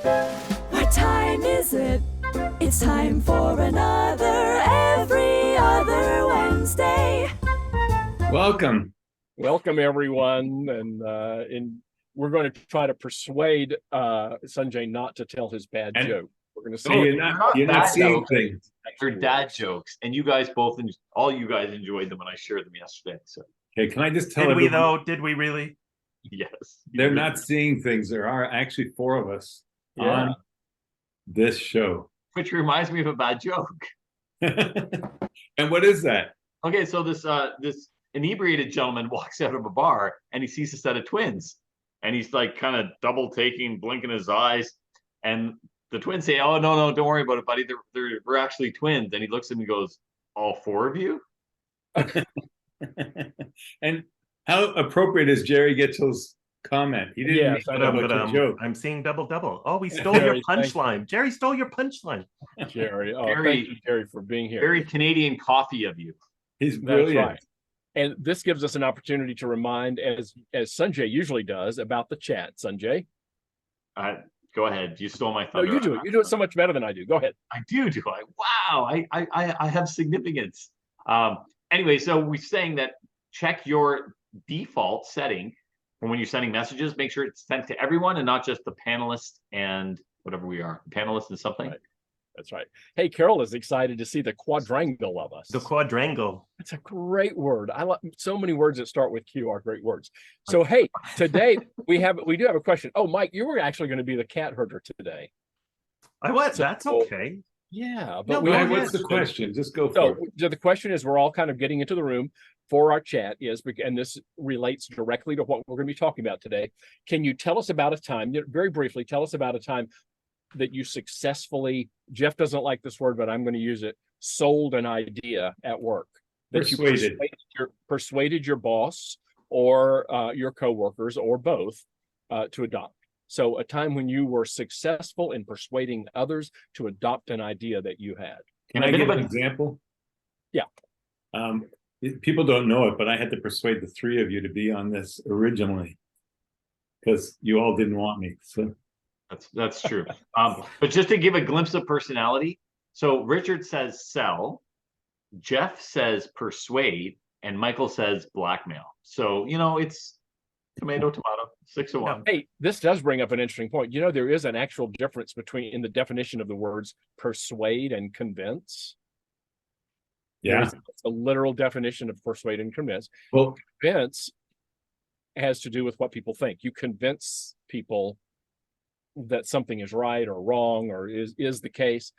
What time is it? It's time for another Every Other Wednesday. Welcome, everyone, and we're going to try to persuade Sunjay not to tell his bad joke. We're going to so see. you're not seeing things. They're dad jokes, and you guys all you guys enjoyed them when I shared them yesterday. So, Okay, can I just tell Did we everyone, though? Did we really? yes, they're not seeing things. There are actually four of us on this show. Which reminds me of a bad joke. And what is that? Okay, so this inebriated gentleman walks out of a bar and he sees a set of twins, and he's like kind of double taking, blinking his eyes, and the twins say, "Oh no, don't worry about it, buddy. We're actually twins." And he looks at him and goes, "All four of you?" And how appropriate is Jerry Gitchell's comment? He didn't make that much a joke. I'm seeing double. Oh, we stole your punchline. Jerry stole your punchline. Jerry, thank you, Jerry, for being here. Very Canadian coffee of you. He's brilliant. That's right. And this gives us an opportunity to remind, as Sunjay usually does, about the chat. Sunjay, Go ahead. You stole my no, thunder. you do it. You do it so much better than I do. Go ahead. I do I? Wow, I have significance. Anyway, so we're saying that check your default setting for when you're sending messages. Make sure it's sent to everyone and not just the panelists and whatever we are, panelists and something. Right. That's right. Hey, Carol is excited to see the quadrangle of us. The quadrangle. It's a great word. I love so many words that start with Q are great words. So hey, today we do have a question. Oh, Mike, you were actually going to be the cat herder today. I was. That's okay. Yeah, No, but What's the question? Just go for it. So the question is, we're all kind of getting into the room for our chat and this relates directly to what we're going to be talking about today. Can you tell us about a time, very briefly, tell us about a time that you successfully, Jeff doesn't like this word, but I'm going to use it, sold an idea at work. That Persuaded. you persuaded your boss or your coworkers or both to adopt. So a time when you were successful in persuading others to adopt an idea that you had. Can I give an example? Yeah. People don't know it, but I had to persuade the three of you to be on this originally because you all didn't want me. So That's true. But just to give a glimpse of personality, so Richard says sell, Jeff says persuade, and Michael says blackmail. So, it's tomato, 6 of 1. Hey, this does bring up an interesting point. There is an actual difference in the definition of the words persuade and convince. yeah. There's a literal definition of persuade and convince. Well, Convince has to do with what people think. You convince people that something is right or wrong or is the case.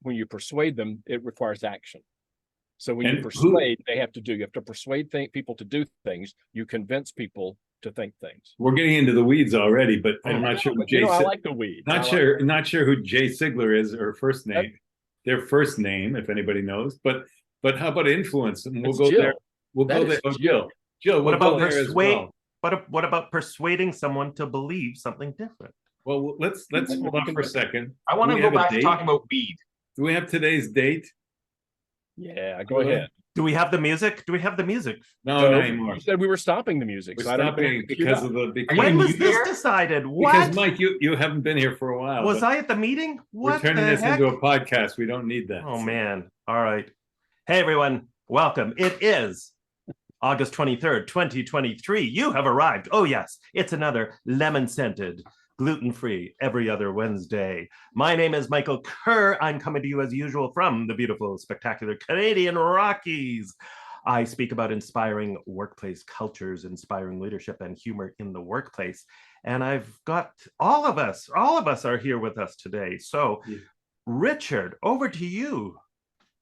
When you persuade them, it requires action. So when you persuade, you have to persuade people to do things. You convince people to think things. we're getting into the weeds already, but I'm not sure. I like the weeds. Not sure who Jay Sigler is or first name. Their first name, if anybody knows. But how about influence? And we'll go Jill. there. We'll That go there. is Oh, Jill. Jill, What we'll about go there as persuade? well. What about persuading someone to believe something different? Well, let's hold on for a second. I want Do to we go have a back to date? talking about weed. Do we have today's date? Yeah, go ahead. Do we have the music? No, So, not anymore. you said we were stopping the music. We're so I don't stopping know because of the because, When you was this here? decided? because What? Mike, you haven't been here for a while. Was but I at the meeting? We're What turning the this heck? into a podcast. We don't need that. Oh man. All right. Hey everyone, welcome. It is August 23rd, 2023. You have arrived. Oh yes, it's another lemon-scented, gluten-free every other Wednesday. My name is Michael Kerr. I'm coming to you as usual from the beautiful, spectacular Canadian Rockies. I speak about inspiring workplace cultures, inspiring leadership and humor in the workplace. And I've got all of us are here with us today. So Richard, over to you.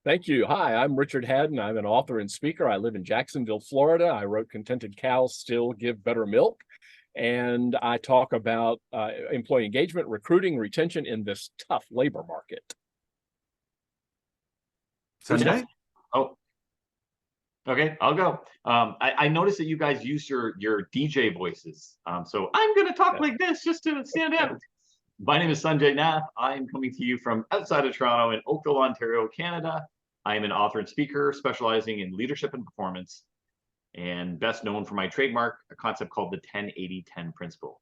Thank you. Hi, I'm Richard Hadden. I'm an author and speaker. I live in Jacksonville, Florida. I wrote Contented Cows Still Give Better Milk. And I talk about employee engagement, recruiting, retention in this tough labor market. Sunjay? Oh, okay, I'll go. I noticed that you guys use your DJ voices. So I'm going to talk like this just to stand out. My name is Sunjay Nath. I'm coming to you from outside of Toronto in Oakville, Ontario, Canada. I am an author and speaker specializing in leadership and performance, and best known for my trademark, a concept called the 10-80-10 principle.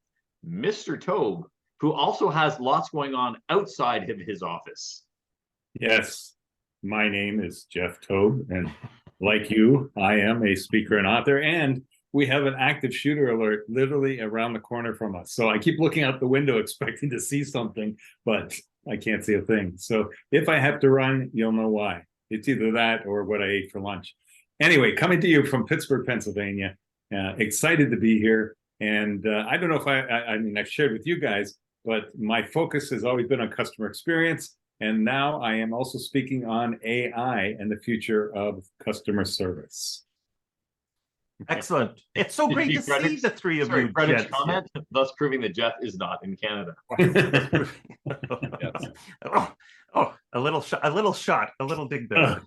Mr. Tobe who also has lots going on outside of his office. Yes, my name is Jeff Tobe, and like you, I am a speaker and author, and we have an active shooter alert literally around the corner from us. So I keep looking out the window expecting to see something, but I can't see a thing. So if I have to run, you'll know why. It's either that or what I ate for lunch. Anyway, coming to you from Pittsburgh, Pennsylvania, excited to be here. And I don't know if I mean, I've shared with you guys, but my focus has always been on customer experience. And now I am also speaking on AI and the future of customer service. Excellent. It's so great to see the three of you. Credit comment, thus proving that Jeff is not in Canada. A little shot, a little dig there.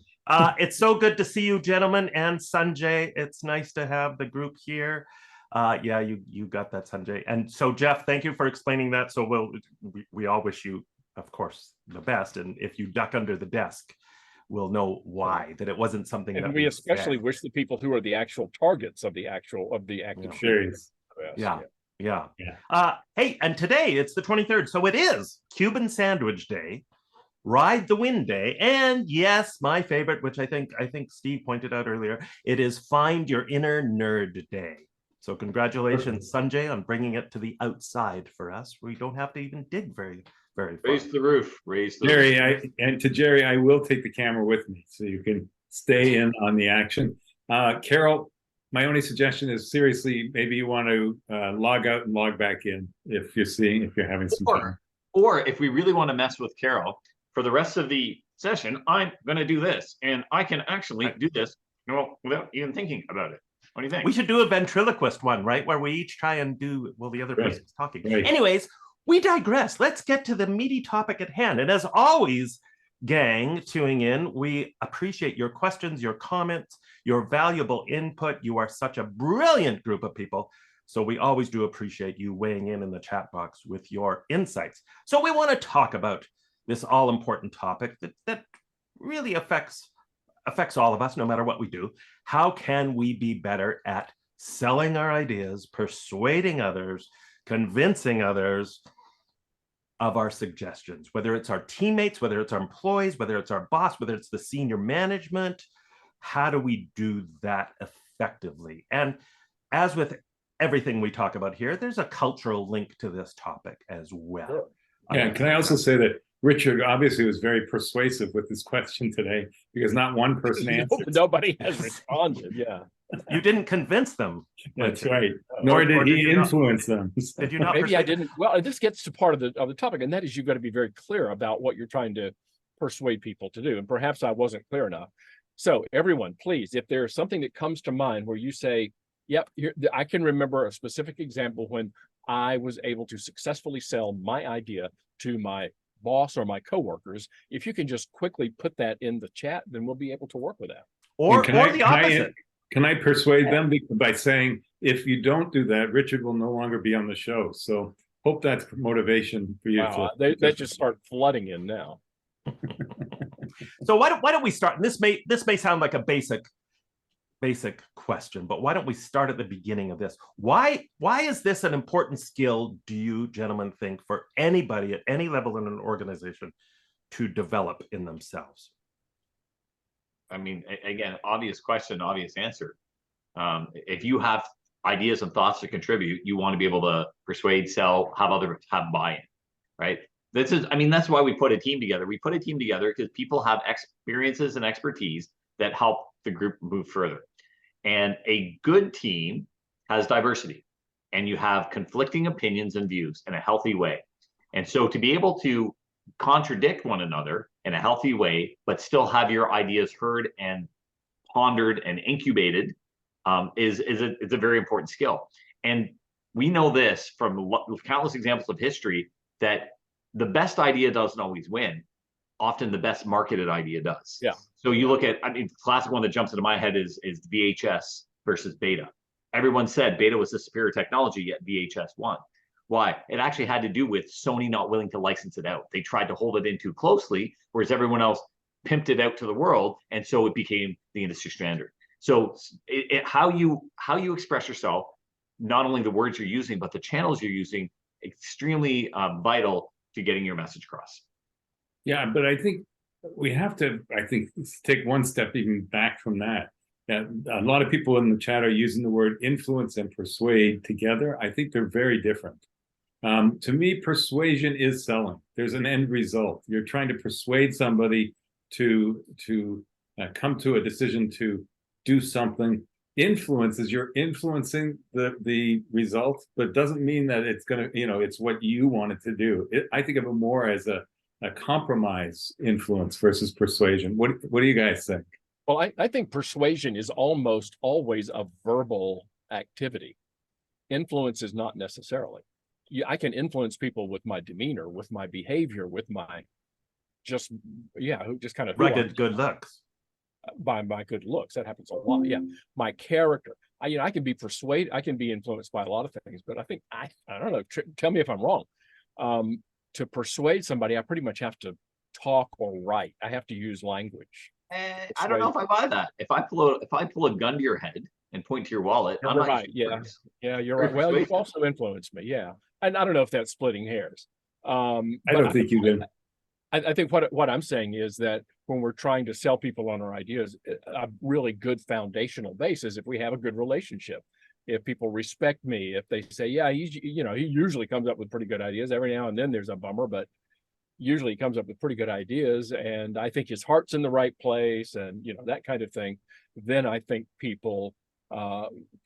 It's so good to see you, gentlemen, and Sunjay. It's nice to have the group here. Yeah, you got that, Sunjay. And so, Jeff, thank you for explaining that. So we all wish you, of course, the best. And if you duck under the desk, we'll know why, that it wasn't something And that we especially wish the people who are the actual targets of the active shooters. Yeah. Hey, and today it's the 23rd, so it is Cuban Sandwich Day, Ride the Wind Day, and yes, my favorite, which I think Steve pointed out earlier, it is Find Your Inner Nerd Day. So congratulations, Sunjay, on bringing it to the outside for us. We don't have to even dig very far. Raise the roof. Jerry, Jerry, I will take the camera with me so you can stay in on the action. Carol, my only suggestion is seriously, maybe you want to log out and log back in if you're having some time. Or if we really want to mess with Carol, for the rest of the session, I'm going to do this, and I can actually do this without even thinking about it. What do you think? We should do a ventriloquist one, right? Where we each try and do while the other person's talking. Right. Anyways, we digress. Let's get to the meaty topic at hand. And as always, gang tuning in, we appreciate your questions, your comments, your valuable input. You are such a brilliant group of people. So we always do appreciate you weighing in the chat box with your insights. So we want to talk about this all-important topic that really affects all of us, no matter what we do. How can we be better at selling our ideas, persuading others, convincing others of our suggestions, whether it's our teammates, whether it's our employees, whether it's our boss, whether it's the senior management? How do we do that effectively? And as with everything we talk about here, there's a cultural link to this topic as well. Sure. Yeah, can I also say that Richard obviously was very persuasive with this question today, because not one person answered. Nobody has responded. Yeah. You didn't convince them. That's right. Nor did he influence them. Did you not? Maybe I didn't. Well, this gets to part of the topic, and that is you've got to be very clear about what you're trying to persuade people to do. And perhaps I wasn't clear enough. So everyone, please, if there's something that comes to mind where you say, yep, I can remember a specific example when I was able to successfully sell my idea to my boss or my coworkers. If you can just quickly put that in the chat, then we'll be able to work with that. Or the opposite. Can I persuade them by saying, if you don't do that, Richard will no longer be on the show. So hope that's motivation for you. Wow, they just start flooding in now. So why don't we start? And this may sound like a basic question, but why don't we start at the beginning of this? Why is this an important skill, do you gentlemen think, for anybody at any level in an organization to develop in themselves? I mean, again, obvious question, obvious answer. If you have ideas and thoughts to contribute, you want to be able to persuade, sell, have buy-in, right? That's why we put a team together. We put a team together because people have experiences and expertise that help the group move further. And a good team has diversity, and you have conflicting opinions and views in a healthy way. And so to be able to contradict one another in a healthy way, but still have your ideas heard and pondered and incubated is a very important skill. And we know this from countless examples of history, that the best idea doesn't always win. Often the best marketed idea does. Yeah. So you look at, the classic one that jumps into my head is VHS versus Beta. Everyone said Beta was the superior technology, yet VHS won. Why? It actually had to do with Sony not willing to license it out. They tried to hold it in too closely, whereas everyone else pimped it out to the world, and so it became the industry standard. So how you express yourself, not only the words you're using, but the channels you're using, extremely vital to getting your message across. Yeah, but I think we have to, take one step even back from that. A lot of people in the chat are using the word influence and persuade together. I think they're very different. To me, persuasion is selling. There's an end result. You're trying to persuade somebody to come to a decision to do something. Influence is you're influencing the result, but doesn't mean that it's going to, it's what you want it to do. I think of it more as a compromise influence versus persuasion. What do you guys think? Well, I think persuasion is almost always a verbal activity. Influence is not necessarily. I can influence people with my demeanor, with my behavior, with my just kind of rugged good looks. By my good looks. That happens a lot. Yeah. My character. I can be persuaded. I can be influenced by a lot of things, but I think I don't know. Tell me if I'm wrong. To persuade somebody, I pretty much have to talk or write. I have to use language. I don't know if I buy that. If I pull a gun to your head and point to your wallet, I'm not right. Yeah, you're right. Well, you've also influenced me. Yeah, and I don't know if that's splitting hairs. I don't think you do. I think what I'm saying is that when we're trying to sell people on our ideas, a really good foundational base is if we have a good relationship. If people respect me, if they say, yeah, he usually comes up with pretty good ideas. Every now and then there's a bummer, but usually he comes up with pretty good ideas. And I think his heart's in the right place and, that kind of thing. Then I think people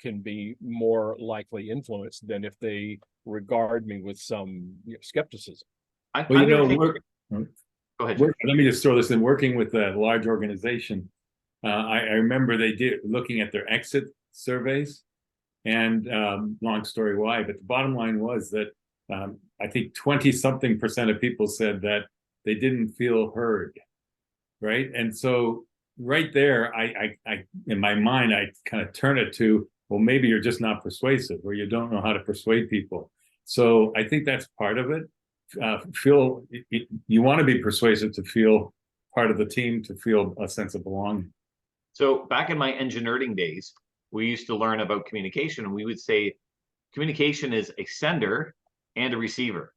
can be more likely influenced than if they regard me with some skepticism. Go ahead. Let me just throw this in. Working with a large organization, I remember they did looking at their exit surveys. And long story why, but the bottom line was that I think 20-something% of people said that they didn't feel heard, right? And so right there, I in my mind, I kind of turn it to, well, maybe you're just not persuasive, or you don't know how to persuade people. So I think that's part of it. You want to be persuasive to feel part of the team, to feel a sense of belonging. So back in my engineering days, we used to learn about communication, and we would say communication is a sender and a receiver.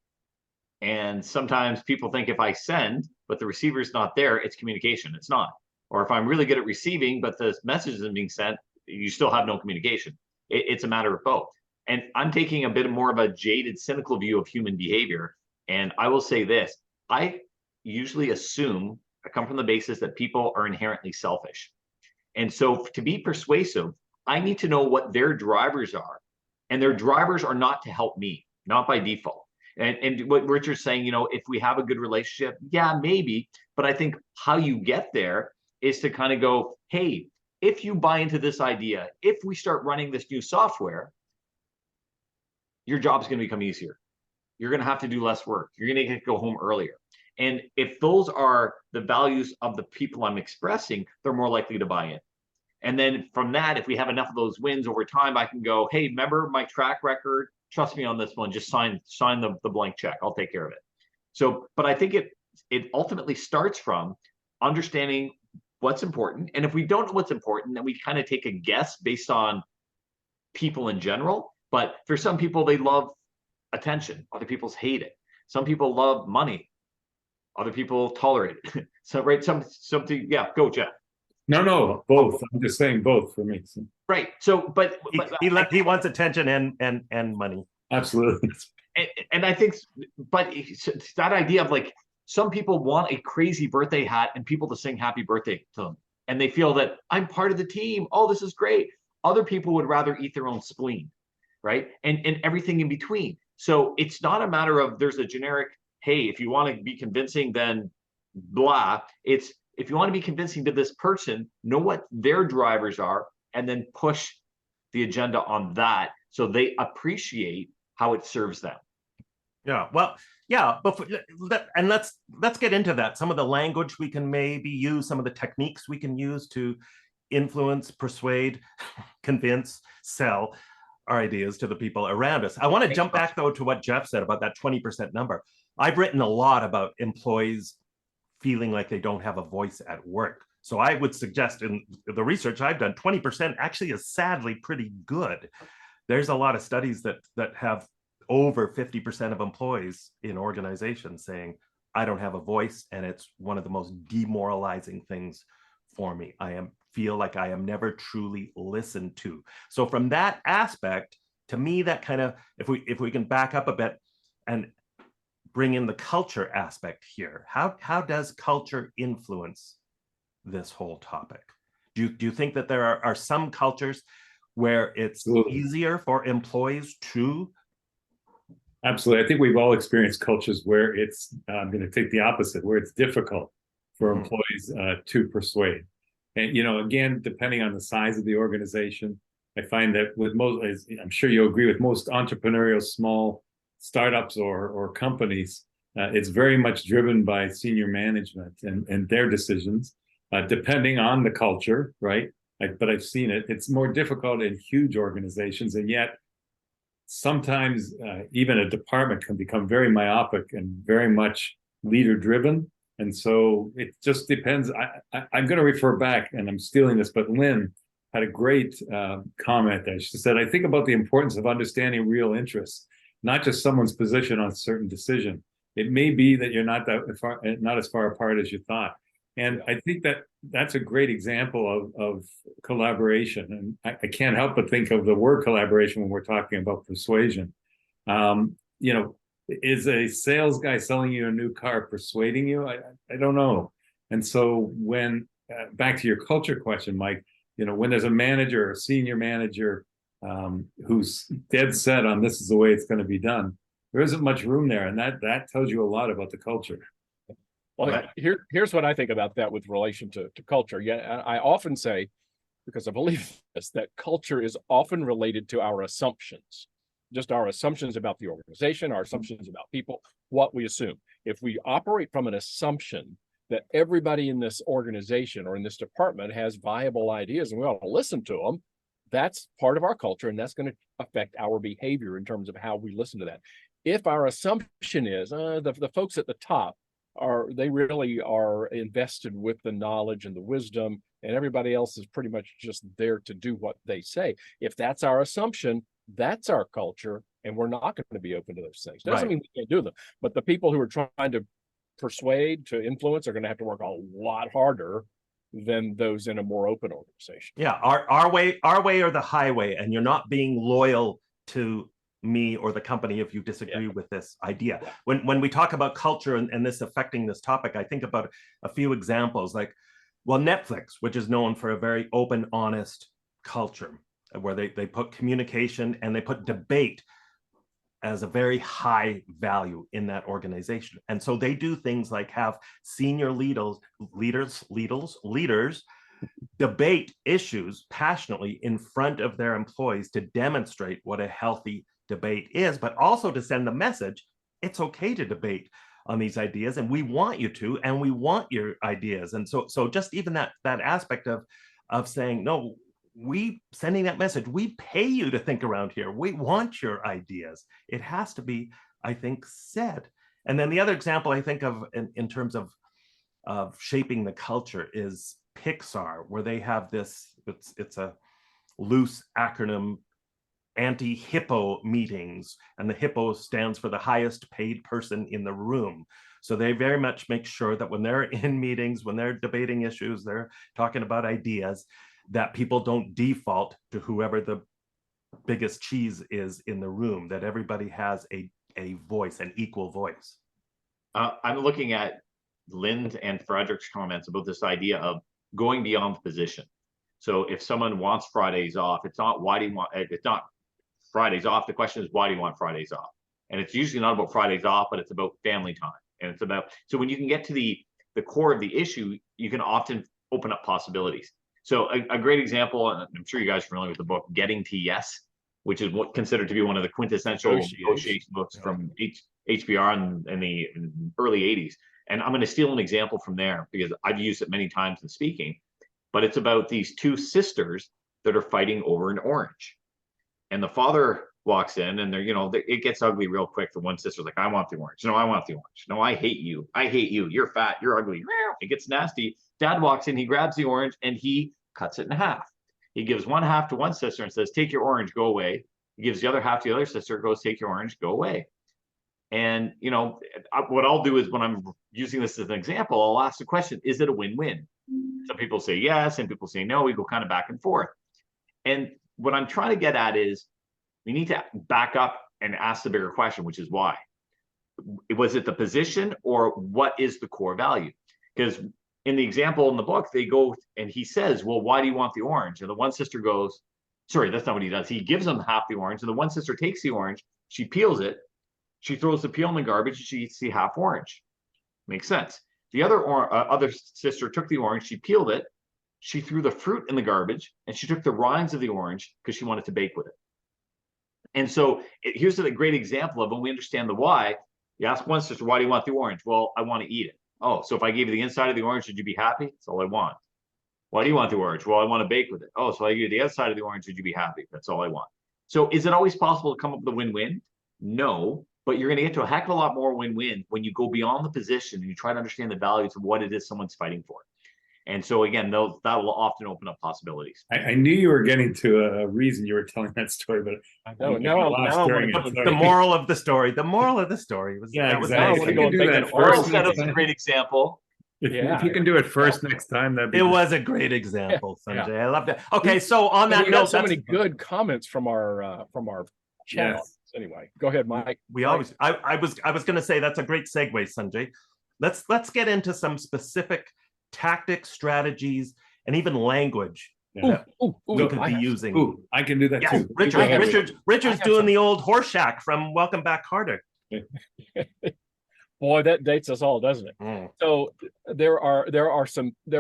And sometimes people think if I send, but the receiver is not there, it's communication. It's not. Or if I'm really good at receiving, but the message isn't being sent, you still have no communication. It's a matter of both. And I'm taking a bit more of a jaded, cynical view of human behavior. And I will say this, I usually assume, I come from the basis that people are inherently selfish. And so to be persuasive, I need to know what their drivers are, and their drivers are not to help me, not by default. And what Richard's saying, if we have a good relationship, yeah, maybe, but I think how you get there is to kind of go, hey, if you buy into this idea, if we start running this new software, your job's going to become easier. You're going to have to do less work. You're going to get to go home earlier. And if those are the values of the people I'm expressing, they're more likely to buy in. And then from that, if we have enough of those wins over time, I can go, hey, remember my track record? Trust me on this one. Just sign the blank check. I'll take care of it. So, but I think it ultimately starts from understanding what's important. And if we don't know what's important, then we kind of take a guess based on people in general. But for some people, they love attention. Other people hate it. Some people love money. Other people tolerate it. So, right, something, yeah, go, Jeff. No, both. I'm just saying both for me. So. Right. So, but he wants attention and money. Absolutely. And I think, but it's that idea of like, some people want a crazy birthday hat and people to sing happy birthday to them. And they feel that I'm part of the team. Oh, this is great. Other people would rather eat their own spleen, right? And everything in between. So it's not a matter of there's a generic, hey, if you want to be convincing, then blah. It's, if you want to be convincing to this person, know what their drivers are, and then push the agenda on that so they appreciate how it serves them. Yeah, well, yeah, and let's get into that. Some of the language we can maybe use, some of the techniques we can use to influence, persuade, convince, sell our ideas to the people around us. I want to jump back though to what Jeff said about that 20% number. I've written a lot about employees feeling like they don't have a voice at work. So I would suggest in the research I've done, 20% actually is sadly pretty good. There's a lot of studies that have over 50% of employees in organizations saying, I don't have a voice, and it's one of the most demoralizing things for me. Feel like I am never truly listened to. So from that aspect, to me, that kind of, if we can back up a bit and bring in the culture aspect here, how does culture influence this whole topic? Do you think that there are some cultures where it's easier for employees to? Absolutely. I think we've all experienced cultures where it's, I'm going to take the opposite, where it's difficult for employees to persuade. And, you know, again, depending on the size of the organization, I find that with most, I'm sure you'll agree with most entrepreneurial small startups or companies, it's very much driven by senior management and their decisions, depending on the culture, right? But I've seen it. It's more difficult in huge organizations, and yet sometimes even a department can become very myopic and very much leader driven. And so it just depends. I'm going to refer back, and I'm stealing this, but Lynn had a great comment there. She said, I think about the importance of understanding real interests, not just someone's position on a certain decision. It may be that you're not as far apart as you thought. And I think that that's a great example of collaboration. And I can't help but think of the word collaboration when we're talking about persuasion. You know, is a sales guy selling you a new car persuading you? I don't know. And so when, back to your culture question, Mike, you know, when there's a manager or a senior manager who's dead set on this is the way it's going to be done, there isn't much room there. And that tells you a lot about the culture. Well, here's what I think about that with relation to culture. Yeah, I often say, because I believe this, that culture is often related to our assumptions, just our assumptions about the organization, our assumptions about people, what we assume. If we operate from an assumption that everybody in this organization or in this department has viable ideas and we ought to listen to them, that's part of our culture, and that's going to affect our behavior in terms of how we listen to that. If our assumption is the folks at the top they really are invested with the knowledge and the wisdom, and everybody else is pretty much just there to do what they say. If that's our assumption, that's our culture, and we're not going to be open to those things. Doesn't mean we can't do them, but the people who are trying to persuade, to influence, are going to have to work a lot harder than those in a more open organization. Yeah, our way or the highway, and you're not being loyal to me or the company if you disagree with this idea. When we talk about culture and this affecting this topic, I think about a few examples, like, well, Netflix, which is known for a very open, honest culture, where they put communication and they put debate as a very high value in that organization. And so they do things like have senior leaders debate issues passionately in front of their employees to demonstrate what a healthy debate is, but also to send the message, it's okay to debate on these ideas, and we want you to, and we want your ideas. And so just even that aspect of saying, no, we sending that message, we pay you to think around here, we want your ideas. It has to be, I think, said. And then the other example I think of in terms of shaping the culture is Pixar, where they have this, it's a loose acronym, anti-hippo meetings, and the hippo stands for the highest paid person in the room. So they very much make sure that when they're in meetings, when they're debating issues, they're talking about ideas, that people don't default to whoever the biggest cheese is in the room, that everybody has a voice, an equal voice. I'm looking at Lynn's and Frederick's comments about this idea of going beyond the position. So if someone wants Fridays off, it's not why do you want, it's not Fridays off. The question is, why do you want Fridays off? And it's usually not about Fridays off, but it's about family time. And it's about, so when you can get to the core of the issue, you can often open up possibilities. So a great example, and I'm sure you guys are familiar with the book Getting to Yes, which is what considered to be one of the quintessential negotiation books from HBR in the early 80s. And I'm going to steal an example from there because I've used it many times in speaking, but it's about these two sisters that are fighting over an orange. And the father walks in and it gets ugly real quick. For one sister's like, I want the orange. No, I want the orange. No, I hate you. I hate you. You're fat. You're ugly. It gets nasty. Dad walks in, he grabs the orange and he cuts it in half. He gives one half to one sister and says, take your orange, go away. He gives the other half to the other sister, goes, take your orange, go away. And, you know, what I'll do is when I'm using this as an example, I'll ask the question, is it a win-win? Some people say yes, and people say no. We go kind of back and forth. And what I'm trying to get at is we need to back up and ask the bigger question, which is why. Was it the position, or what is the core value? Because in the example in the book, they go and he says, well, why do you want the orange? And the one sister goes, sorry, that's not what he does. He gives them half the orange, and the one sister takes the orange, she peels it, she throws the peel in the garbage, and she eats the half orange. Makes sense. The other sister took the orange, she peeled it, she threw the fruit in the garbage, and she took the rinds of the orange because she wanted to bake with it. And so here's a great example of when we understand the why. You ask one sister, why do you want the orange? Well, I want to eat it. Oh, so if I gave you the inside of the orange, would you be happy? That's all I want. Why do you want the orange? Well, I want to bake with it. Oh, so I give you the other side of the orange, would you be happy? That's all I want. So is it always possible to come up with a win-win? No, but you're going to get to a heck of a lot more win-win when you go beyond the position and you try to understand the values of what it is someone's fighting for. And so again, that will often open up possibilities. I knew you were getting to a reason you were telling that story, but the moral of the story. The moral of the story was exactly. That was a great example. If you can do it first next time, that'd be. It was a great example, Sunjay. Yeah. I love that. Okay, so on that note, so many good comments from our channel. Yes. Anyway, go ahead, Mike. I was going to say that's a great segue, Sunjay. Let's get into some specific tactics, strategies, and even language we could be using. I can do that too. Richard's doing the old Horseshack from Welcome Back, Carter. Boy, that dates us all, doesn't it? Mm. So there are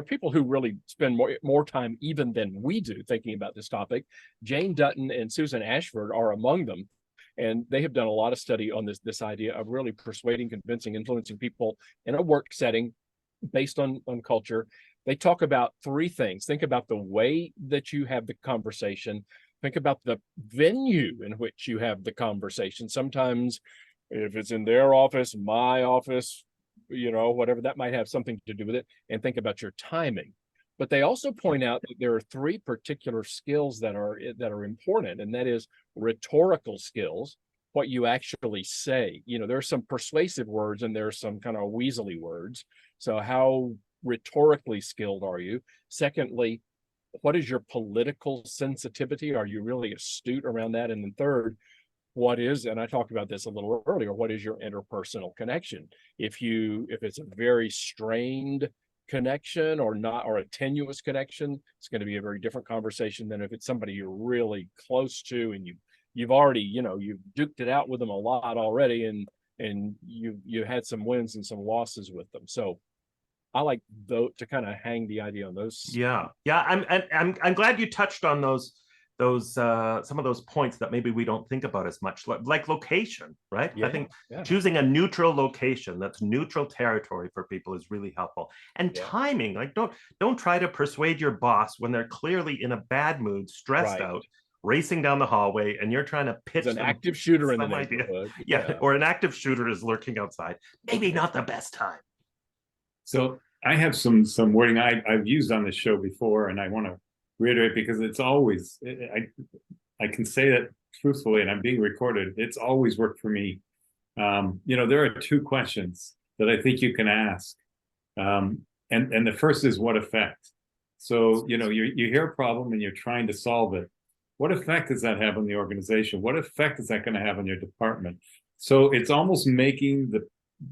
people who really spend more time even than we do thinking about this topic. Jane Dutton and Susan Ashford are among them. And they have done a lot of study on this idea of really persuading, convincing, influencing people in a work setting based on culture. They talk about three things. Think about the way that you have the conversation. Think about the venue in which you have the conversation. Sometimes if it's in their office, my office, whatever, that might have something to do with it. And think about your timing. But they also point out that there are three particular skills that are important, and that is rhetorical skills, what you actually say. There are some persuasive words and there are some kind of weaselly words. So how rhetorically skilled are you? Secondly, what is your political sensitivity? Are you really astute around that? And then third, and I talked about this a little earlier, what is your interpersonal connection? If it's a very strained connection or a tenuous connection, it's going to be a very different conversation than if it's somebody you're really close to and you've already, you've duked it out with them a lot already, and you had some wins and some losses with them. So I like to kind of hang the idea on those. Yeah. I'm glad you touched on those some of those points that maybe we don't think about as much, like location, right? I think choosing a neutral location that's neutral territory for people is really helpful. And timing, like don't try to persuade your boss when they're clearly in a bad mood, stressed out, racing down the hallway, and you're trying to pitch an active shooter in the neighborhood. Or an active shooter is lurking outside. Maybe not the best time. So I have some wording I've used on this show before, and I want to reiterate because it's always, I can say that truthfully, and I'm being recorded, it's always worked for me. There are two questions that I think you can ask. And the first is what effect? So, you hear a problem and you're trying to solve it. What effect does that have on the organization? What effect is that going to have on your department? So it's almost making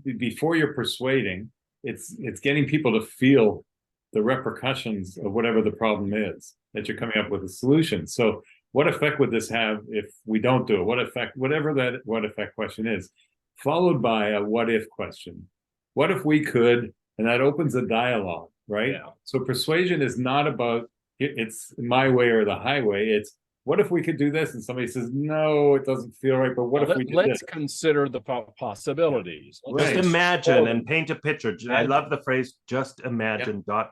before you're persuading, it's getting people to feel the repercussions of whatever the problem is that you're coming up with a solution. So what effect would this have if we don't do it? What effect, whatever that what effect question is, followed by a what if question. What if we could? And that opens a dialogue, right? Yeah. So persuasion is not about it's my way or the highway. It's what if we could do this? And somebody says, no, it doesn't feel right. But what if we did Let's consider the possibilities. Just imagine and paint a picture. I love the phrase, just imagine, ... Yeah.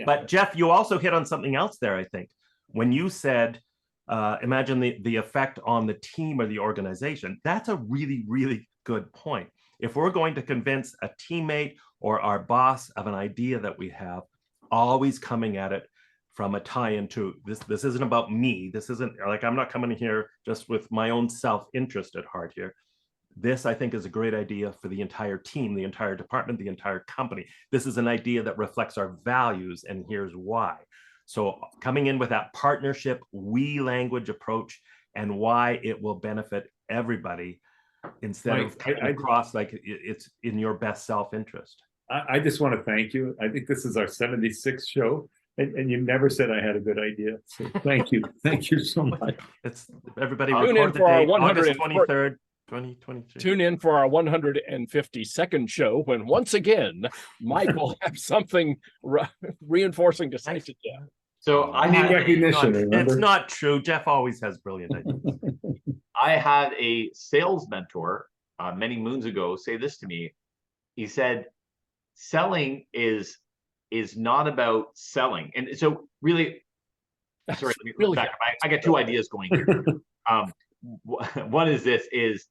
But Jeff, you also hit on something else there, I think. When you said, imagine the effect on the team or the organization, that's a really, really good point. If we're going to convince a teammate or our boss of an idea that we have, always coming at it from a tie-in to this isn't about me. This isn't like, I'm not coming here just with my own self-interest at heart here. This, I think, is a great idea for the entire team, the entire department, the entire company. This is an idea that reflects our values, and here's why. So coming in with that partnership, we language approach, and why it will benefit everybody instead of coming across like it's in your best self-interest. I just want to thank you. I think this is our 76th show, and you never said I had a good idea. So thank you. Thank you so much. It's everybody Tune in record the for our date, 100 August 23rd, 2023. Tune in for our 152nd show when once again Mike will have something reinforcing to say to Jeff. So I need recognition. It's not true. Jeff always has brilliant ideas. I had a sales mentor many moons ago say this to me. He said, selling is not about selling. And so really, sorry, let me really back. I got two ideas going here. One is this, is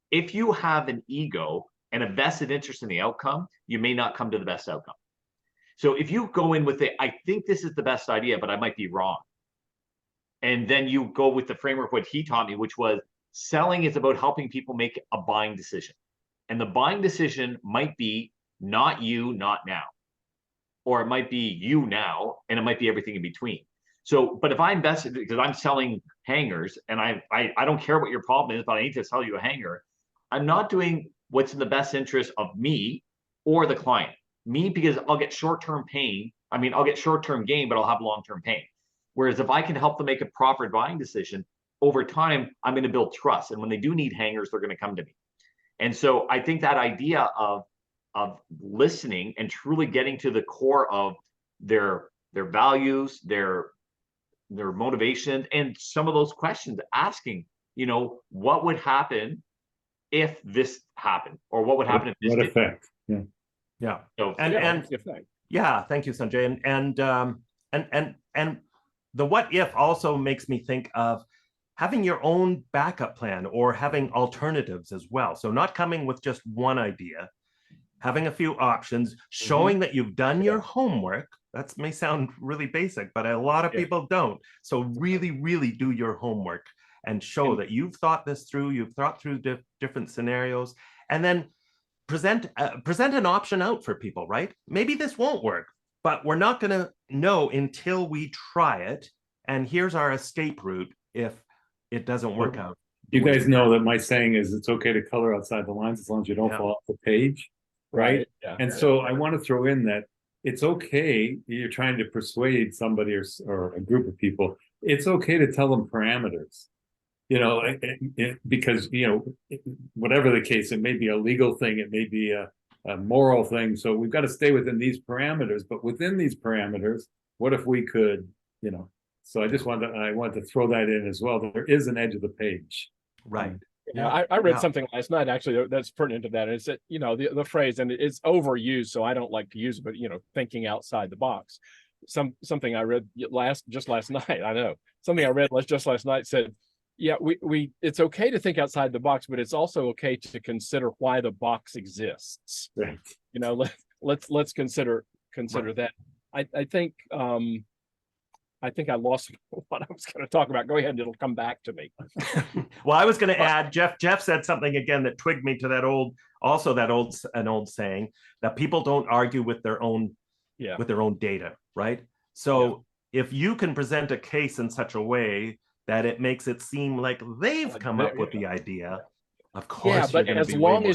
if you have an ego and a vested interest in the outcome, you may not come to the best outcome. So if you go in with I think this is the best idea, but I might be wrong. And then you go with the framework, what he taught me, which was selling is about helping people make a buying decision. And the buying decision might be not you, not now. Or it might be you now, and it might be everything in between. So, but if I'm invested, because I'm selling hangers, and I don't care what your problem is, but I need to sell you a hanger, I'm not doing what's in the best interest of me or the client. Me, because I'll get short-term pain. I mean, I'll get short-term gain, but I'll have long-term pain. Whereas if I can help them make a proper buying decision, over time, I'm going to build trust. And when they do need hangers, they're going to come to me. And so I think that idea of listening and truly getting to the core of their values, their motivation, and some of those questions, asking, what would happen if this happened, or what would happen if this what effect? Yeah. Yeah. So, yeah, thank you, Sunjay. And the what if also makes me think of having your own backup plan or having alternatives as well. So not coming with just one idea, having a few options, showing that you've done your homework. That may sound really basic, but a lot of people don't. So really, really do your homework and show that you've thought this through, you've thought through different scenarios, and then present an option out for people, right? Maybe this won't work, but we're not going to know until we try it. And here's our escape route if it doesn't work out. You guys know that my saying is it's okay to color outside the lines as long as you don't fall off the page, right? Yeah. And so I want to throw in that it's okay, you're trying to persuade somebody or a group of people, it's okay to tell them parameters. Because, whatever the case, it may be a legal thing, it may be a moral thing. So we've got to stay within these parameters, but within these parameters, what if we could, so I want to throw that in as well. There is an edge of the page. Right. Yeah, I read something last night, actually, that's pertinent to that. It's that, the phrase, and it's overused, so I don't like to use it, but, thinking outside the box. Something I read just last night, I know. Something I read just last night said, yeah, we it's okay to think outside the box, but it's also okay to consider why the box exists. Right. Let's consider that. I think I lost what I was going to talk about. Go ahead, and it'll come back to me. Well, I was going to add, Jeff said something again that twigged me to an old saying that people don't argue with their own data, right? So if you can present a case in such a way that it makes it seem like they've come up with the idea, of course. Yeah, but as long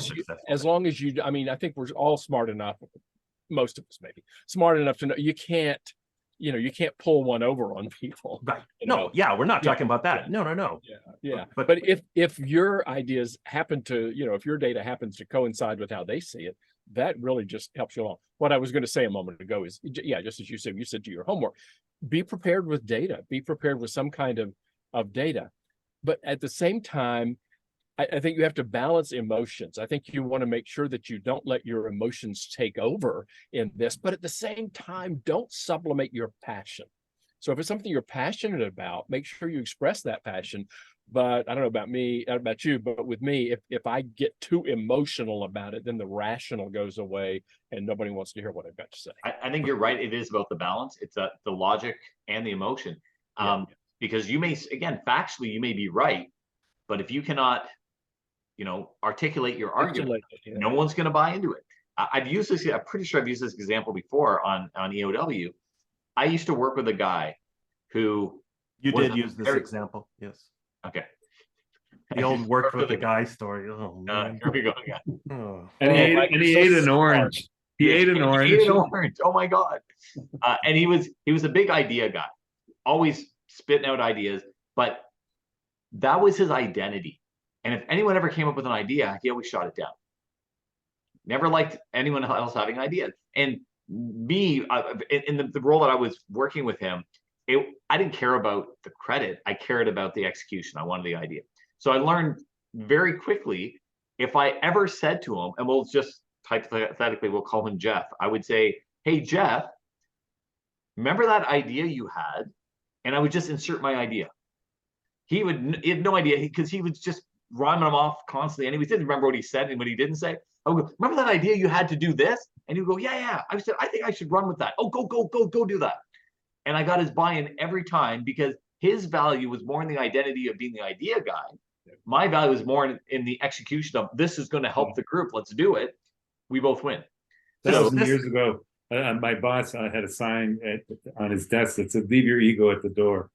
as you, I mean, I think we're all smart enough, most of us maybe, smart enough to know you can't pull one over on people. Right. We're not talking about that. No. Yeah. But if your ideas happen to, if your data happens to coincide with how they see it, that really just helps you along. What I was going to say a moment ago is, just as you said to your homework, be prepared with data, be prepared with some kind of data. But at the same time, I think you have to balance emotions. I think you want to make sure that you don't let your emotions take over in this, but at the same time, don't sublimate your passion. So if it's something you're passionate about, make sure you express that passion But I don't know about you, but with me, if I get too emotional about it, then the rational goes away and nobody wants to hear what I've got to say. I think you're right. It is about the balance. It's the logic and the emotion. Because you may, again, factually, you may be right, but if you cannot, articulate your argument, no one's going to buy into it. I've used this. I'm pretty sure I've used this example before on EOW. I used to work with a guy who you did use this example, yes. Okay. The old worked with a guy story. Oh man. Here we go again. Oh. And he ate an orange. He ate an orange. He ate an orange. Oh my God. And he was a big idea guy, always spitting out ideas, but that was his identity. And if anyone ever came up with an idea, he always shot it down. Never liked anyone else having ideas. And me, in the role that I was working with him, I didn't care about the credit. I cared about the execution. I wanted the idea. So I learned very quickly, if I ever said to him, and we'll just hypothetically, we'll call him Jeff. I would say, hey, Jeff, remember that idea you had? And I would just insert my idea. He had no idea because he was just rhyming him off constantly. And he didn't remember what he said and what he didn't say. I would go, remember that idea you had to do this? And he'd go, yeah. I said, I think I should run with that. Oh, go do that. And I got his buy-in every time because his value was more in the identity of being the idea guy. My value is more in the execution of this is going to help the group. Let's do it. We both win. Years ago, my boss had a sign on his desk that said, leave your ego at the door.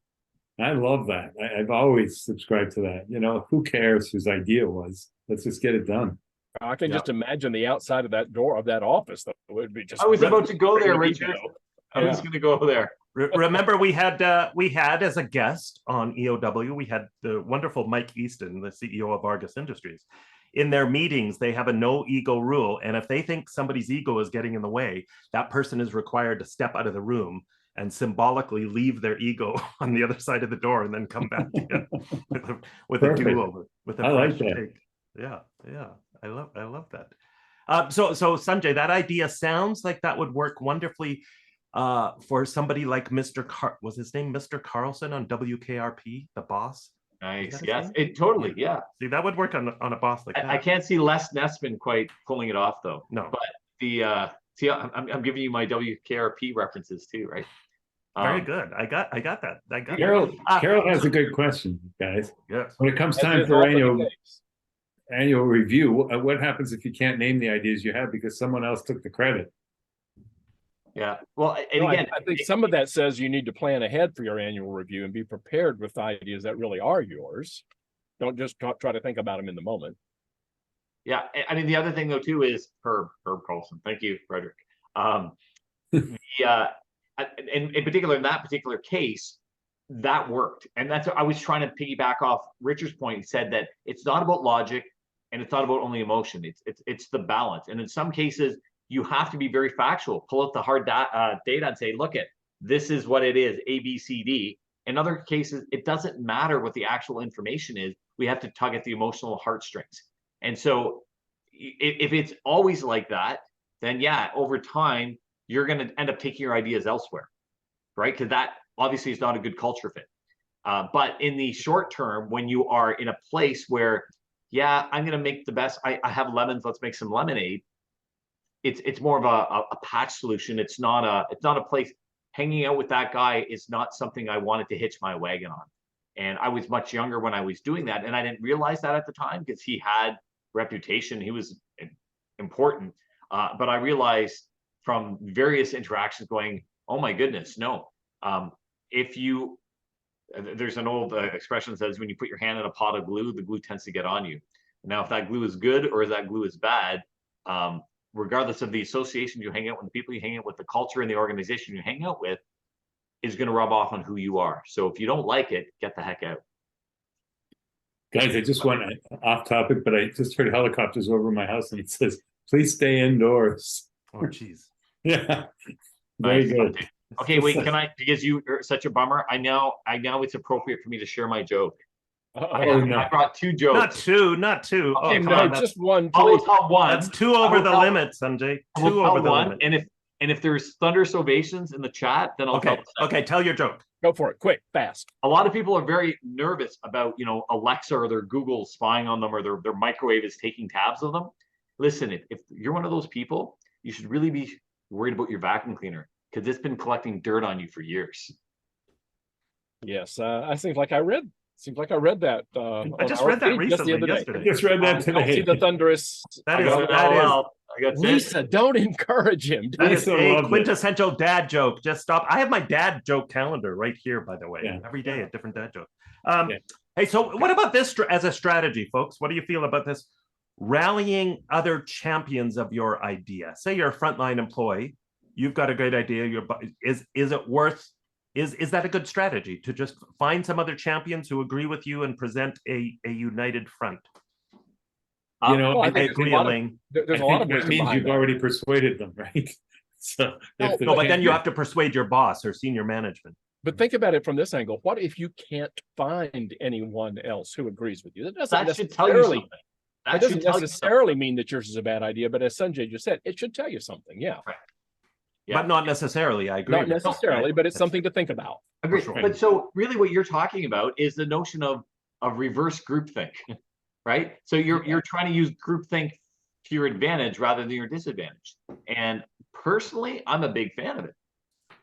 I love that. I've always subscribed to that. Who cares whose idea was? Let's just get it done. I can just imagine the outside of that door of that office. That would be just. I was about to go there, Richard. I was going to go there. Remember, we had as a guest on EOW, we had the wonderful Mike Easton, the CEO of Argus Industries. In their meetings, they have a no ego rule. And if they think somebody's ego is getting in the way, that person is required to step out of the room and symbolically leave their ego on the other side of the door and then come back in with a do-over. I like that. Take. Yeah. I love that. So Sunjay, that idea sounds like that would work wonderfully for somebody like was his name Mr. Carlson on WKRP, the boss? Nice. Yes, it totally. Yeah. See, that would work on a boss like that. I can't see Les Nessman quite pulling it off though. No. But I'm giving you my WKRP references too, right? Very good. I got that. Carol has a good question, guys. Yes. When it comes time for annual review, what happens if you can't name the ideas you have because someone else took the credit? Yeah. Well, and again, I think some of that says you need to plan ahead for your annual review and be prepared with ideas that really are yours. Don't just try to think about them in the moment. Yeah. I mean, the other thing though too is Herb Carlson. Thank you, Frederick. In particular, in that particular case, that worked. And that's what I was trying to piggyback off Richard's point. He said that it's not about logic and it's not about only emotion. It's the balance. And in some cases, you have to be very factual, pull out the hard data and say, look this is what it is, A, B, C, D. In other cases, it doesn't matter what the actual information is. We have to tug at the emotional heartstrings. And so if it's always like that, then yeah, over time, you're going to end up taking your ideas elsewhere, right? Because that obviously is not a good culture fit. But in the short term, when you are in a place where, yeah, I'm going to make the best, I have lemons, let's make some lemonade. It's more of a patch solution. It's not a place. Hanging out with that guy is not something I wanted to hitch my wagon on. And I was much younger when I was doing that. And I didn't realize that at the time because he had reputation. He was important. But I realized from various interactions going, oh my goodness, no. There's an old expression that says when you put your hand in a pot of glue, the glue tends to get on you. Now, if that glue is good or if that glue is bad, regardless of the association you hang out with, the people you hang out with, the culture and the organization you hang out with is going to rub off on who you are. So if you don't like it, get the heck out. Guys, I just went off topic, but I just heard helicopters over my house and it says, please stay indoors. Oh, geez. Yeah. Very good. Okay, wait, can I, because you are such a bummer, I know it's appropriate for me to share my joke. I brought two jokes. Not two. Okay, no, just one. I'll tell one. That's two over the limit, Sunjay. Two over the limit. And And if there's thunderous ovations in the chat, then I'll tell Okay. the Okay. Tell your joke. Go for it, quick, fast. A lot of people are very nervous about, Alexa or their Google spying on them, or their microwave is taking tabs of them. Listen, if you're one of those people, you should really be worried about your vacuum cleaner, because it's been collecting dirt on you for years. Yes, I seems like I read that. I just read that recently, yesterday. I just read that I'll see today. the thunderous. That is, I got Lisa, don't encourage him. that is Lisa a loved it. quintessential dad joke. Just stop. I have my dad joke calendar right here, by the way. Yeah. Every day a different dad joke. Yeah. Hey, so what about this as a strategy, folks? What do you feel about this? Rallying other champions of your idea. Say you're a frontline employee. You've got a great idea. Is it worth? Is that a good strategy to just find some other champions who agree with you and present a united front? Well, I think agree, Elaine. there's a lot of that wisdom means behind you've that. already persuaded them, right? So if No, but then you have to persuade your boss or senior management. But think about it from this angle. What if you can't find anyone else who agrees with you? That doesn't That should tell you necessarily, something. that doesn't necessarily mean that yours is a bad idea, but as Sunjay just said, it should tell you something. Yeah. Yeah. But not necessarily. I agree. Not necessarily, but it's something to think about. Agreed. Sure. But so really what you're talking about is the notion of reverse groupthink, right? So you're trying to use groupthink to your advantage rather than your disadvantage. And personally, I'm a big fan of it.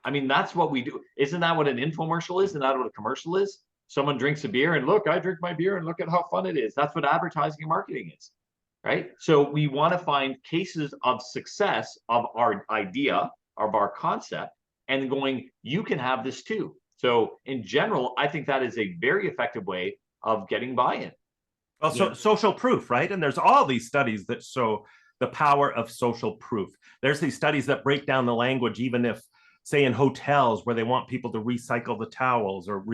I mean, that's what we do. Isn't that what an infomercial is? Isn't that what a commercial is? Someone drinks a beer and look, I drink my beer and look at how fun it is. That's what advertising and marketing is, right? So we want to find cases of success of our idea, of our concept, and going, you can have this too. So in general, I think that is a very effective way of getting buy-in. Well, so social proof, right? And there's all these studies that show the power of social proof. There's these studies that break down the language, even if, say, in hotels where they want people to recycle the towels or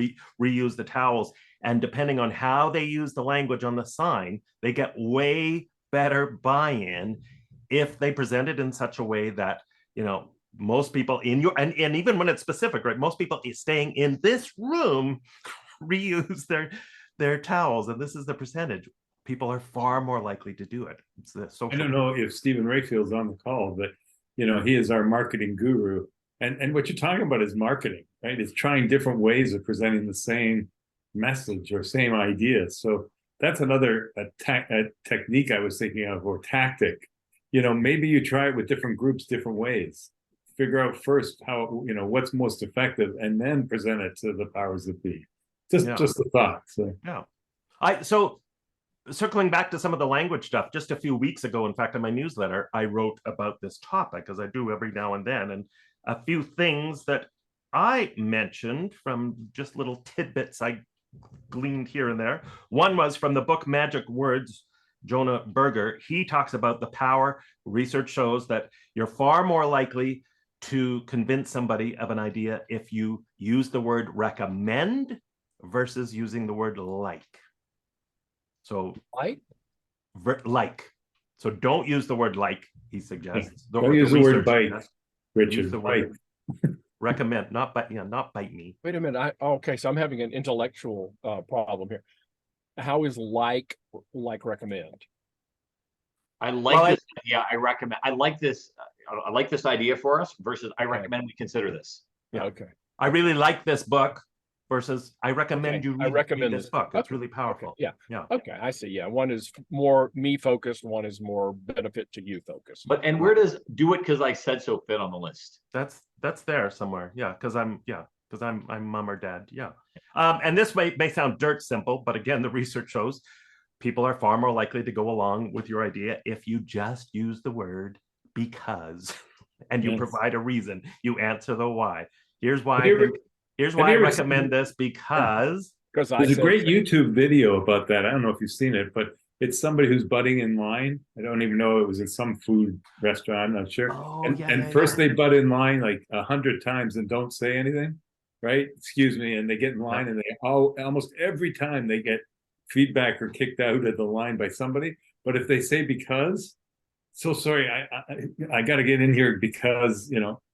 reuse the towels. And depending on how they use the language on the sign, they get way better buy-in if they present it in such a way that, most people in your, and even when it's specific, right? Most people staying in this room reuse their towels, and this is the percentage. People are far more likely to do it. It's the social. I don't know if Stephen Rayfield's on the call, but he is our marketing guru. And what you're talking about is marketing, right? It's trying different ways of presenting the same message or same idea. So that's another technique I was thinking of, or tactic. Maybe you try it with different groups, different ways. Figure out first how, what's most effective, and then present it to the powers that be. Just a thought. So Yeah. So circling back to some of the language stuff, just a few weeks ago, in fact, in my newsletter, I wrote about this topic, as I do every now and then, and a few things that I mentioned from just little tidbits I gleaned here and there. One was from the book Magic Words, Jonah Berger. He talks about the power. Research shows that you're far more likely to convince somebody of an idea if you use the word recommend versus using the word like. So like. So don't use the word like, he suggests. Don't use the word bite, suggests. Richard. Use the word recommend, not bite me. Wait a minute. Okay, so I'm having an intellectual problem here. How is like recommend? I like this idea. I recommend. I like this idea for us versus I recommend we consider this. Yeah. Okay. I really like this book versus I recommend you read this book. It's Okay. really powerful. Okay. Yeah. Okay, I see. Yeah, one is more me focused, one is more benefit to you focused. But where does do it because I said so fit on the list? That's there somewhere. Yeah, because I'm mom or dad. Yeah. And this may sound dirt simple, but again, the research shows people are far more likely to go along with your idea if you just use the word because and you provide a reason. You answer the why. Here's why I recommend this because there's a great YouTube video about that. I don't know if you've seen it, but it's somebody who's budding in line. I don't even know, it was in some food restaurant, I'm not sure. First they butt in line like 100 times and don't say anything, right? Excuse me. And they get in line and they almost every time they get feedback or kicked out of the line by somebody. But if they say because, so sorry, I got to get in here because,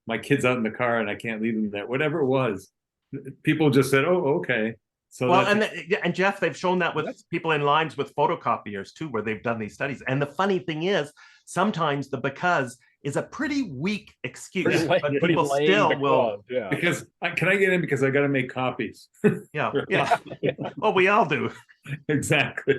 my kid's out in the car and I can't leave them there, whatever it was. People just said, oh, okay. So and Jeff, they've shown that with people in lines with photocopiers too, where they've done these studies. And the funny thing is, sometimes the because is a pretty weak excuse, Pretty but pretty people lame still will. because, yeah. Because can I get in because I got to make copies? Yeah, yeah. Well, we all do. Exactly.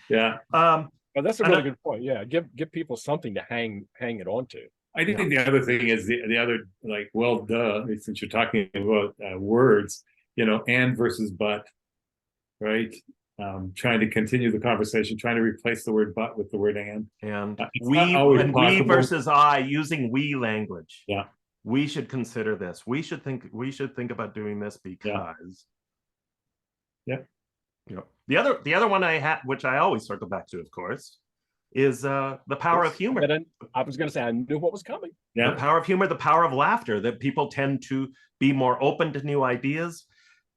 Yeah. But that's a And really good point. Yeah, give people something to hang it onto. I think the other thing is the other, like, well, duh, since you're talking about words, and versus but, right? Trying to continue the conversation, trying to replace the word but with the word and. And It's not always we possible. versus I, using we language. Yeah. We should consider this. We should think about doing this because. Yeah. The other one I had, which I always circle back to, of course, is the power of humor. I was going to say, I knew what was coming. Yeah. The power of humor, the power of laughter, that people tend to be more open to new ideas.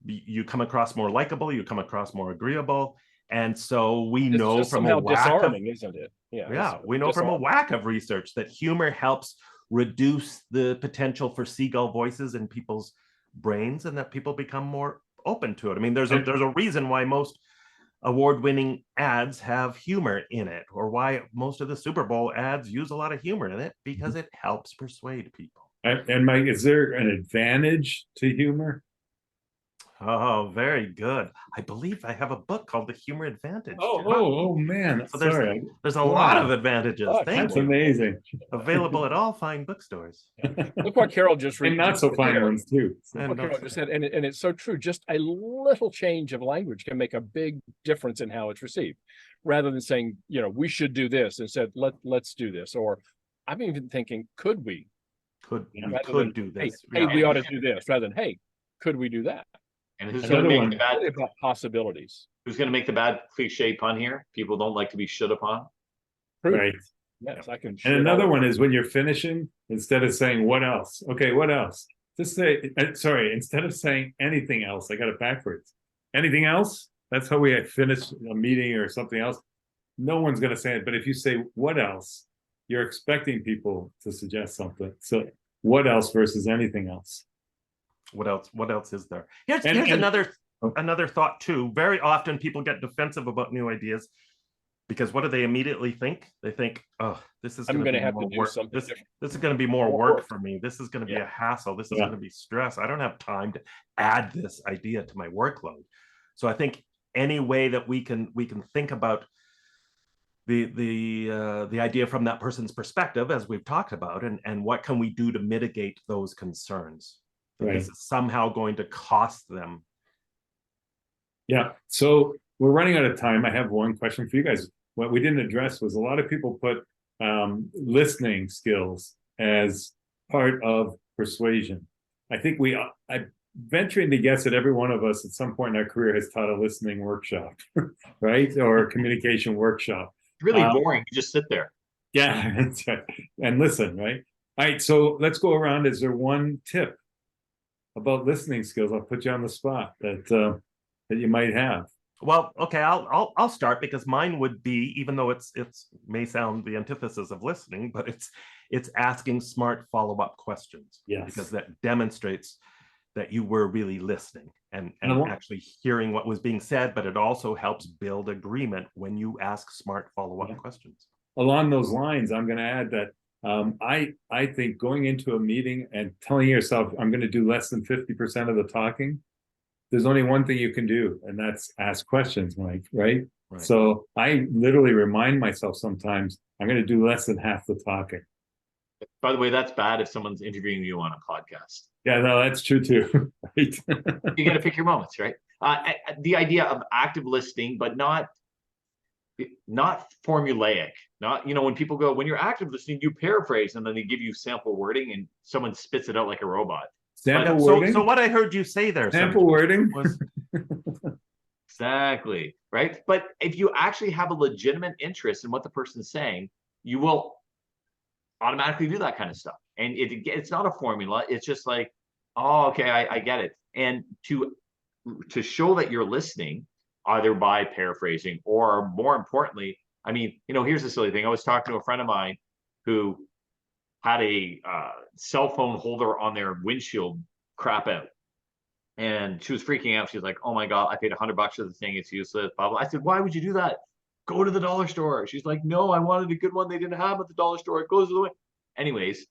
You come across more likable, you come across more agreeable. And so we know from a whack disarming, isn't it? Yeah, we know from a whack of research that humor helps reduce the potential for seagull voices in people's brains, and that people become more open to it. I mean, there's a reason why most award-winning ads have humor in it, or why most of the Super Bowl ads use a lot of humor in it, because it helps persuade people. And Mike, is there an advantage to humor? Oh, very good. I believe I have a book called The Humor Advantage. Oh man. So Sorry. there's a lot of advantages. That's amazing. Available at all fine bookstores. Look what Carol just read. And not so fine ones too. What Carol just said, and it's so true. Just a little change of language can make a big difference in how it's received. Rather than saying, we should do this, instead, let's do this. Or I'm even thinking, could we? Could do this. Hey, we ought to do this, rather than, hey, could we do that? And who's going to make the bad possibilities? Who's going to make the bad cliche pun here? People don't like to be shit upon. Right. Yes, I can. And another one is when you're finishing, instead of saying what else? Okay, what else? Just say, sorry, instead of saying anything else, I got it backwards. Anything else? That's how we finish a meeting or something else. No one's going to say it. But if you say what else, you're expecting people to suggest something. So what else versus anything else? What else is there? Here's another thought too. Very often people get defensive about new ideas because what do they immediately think? They think, oh, this is going to have to do something. This is going to be more work for me. This is going to be a hassle. This is going to be stress. I don't have time to add this idea to my workload. So I think any way that we can think about the idea from that person's perspective, as we've talked about, and what can we do to mitigate those concerns? Because it's somehow going to cost them. Yeah. So we're running out of time. I have one question for you guys. What we didn't address was a lot of people put listening skills as part of persuasion. I think I'm venturing to guess that every one of us at some point in our career has taught a listening workshop, right? Or a communication workshop. It's really boring. You just sit there. Yeah, that's right. And listen, right? All right, so let's go around. Is there one tip about listening skills? I'll put you on the spot that you might have. Well, okay, I'll start, because mine would be, even though it's may sound the antithesis of listening, but it's asking smart follow-up questions. Yes. Because that demonstrates that you were really listening and actually hearing what was being said, but it also helps build agreement when you ask smart follow-up questions. Along those lines, I'm going to add that I think going into a meeting and telling yourself, I'm going to do less than 50% of the talking, there's only one thing you can do, and that's ask questions, Mike, right? So I literally remind myself sometimes I'm going to do less than half the talking. By the way, that's bad if someone's interviewing you on a podcast. Yeah, no, that's true too. Right? You got to pick your moments, right? The idea of active listening, but not formulaic. Not, when people go, when you're active listening, you paraphrase, and then they give you sample wording and someone spits it out like a robot. Sample wording? So what I heard you say there, sample wording was exactly right. But if you actually have a legitimate interest in what the person's saying, you will automatically do that kind of stuff. And it's not a formula. It's just like, oh, okay, I get it. And to show that you're listening, either by paraphrasing or, more importantly, I mean, here's the silly thing. I was talking to a friend of mine who had a cell phone holder on their windshield crap out. And she was freaking out. She was like, oh my God, I paid $100 for the thing. It's useless, blah, blah. I said, why would you do that? Go to the dollar store. She's like, no, I wanted a good one they didn't have at the dollar store. It goes away. Anyways,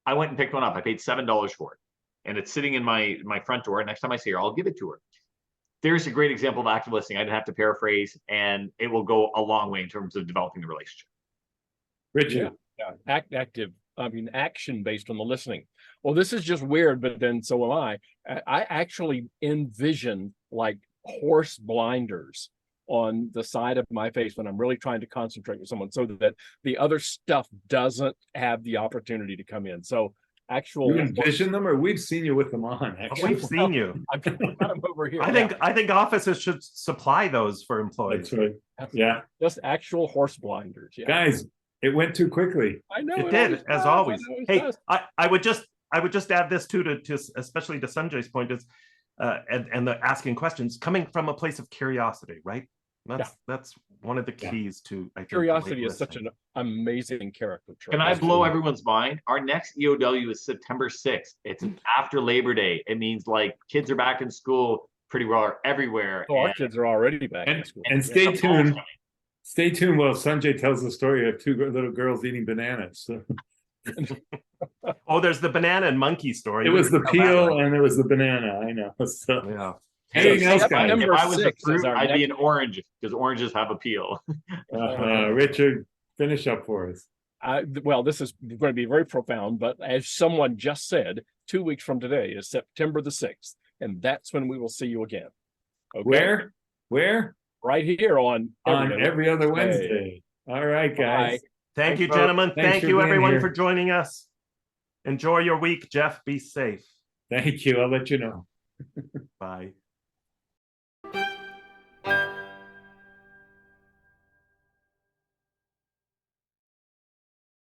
I went and picked one up. I paid $7 for it, and it's sitting in my front door. Next time I see her, I'll give it to her. There's a great example of active listening. I didn't have to paraphrase, and it will go a long way in terms of developing the relationship. Richard. Yeah. Action based on the listening. Well, this is just weird, but then so am I. I actually envision like horse blinders on the side of my face when I'm really trying to concentrate with someone, so that the other stuff doesn't have the opportunity to come in. So actual, You envision them, or we've seen you with them on, actually. We've seen you. I've got them over here. I think offices should supply those for employees. That's right. Yeah. Just actual horse blinders. Yeah. Guys, it went too quickly. I know It did, as always. Hey, does. I would just add this too, to especially to Sunjay's point, is and the asking questions coming from a place of curiosity, right? That's one of the keys to, I think, Curiosity is such an amazing character trait. Can I blow everyone's mind? Our next EOW is September 6th. It's after Labor Day. It means like kids are back in school pretty well everywhere. Oh, our kids are already back in school. And stay tuned. Stay tuned while Sunjay tells the story of two little girls eating bananas. So. Oh, there's the banana and monkey story. It was the peel and it was the banana. I know. So. Yeah. Anything else, guys? If I was a 6 fruit, is our I'd be next- an orange because oranges have a peel. Richard, finish up for us. Well, this is going to be very profound, but as someone just said, 2 weeks from today is September the 6th, and that's when we will see you again. Okay? Where? Right here on Every Other Wednesday. All right, guys. Bye. Thank you, Thanks, gentlemen. thanks Thank for you, being everyone, here. for joining us. Enjoy your week, Jeff. Be safe. Thank you. I'll let you know. Bye.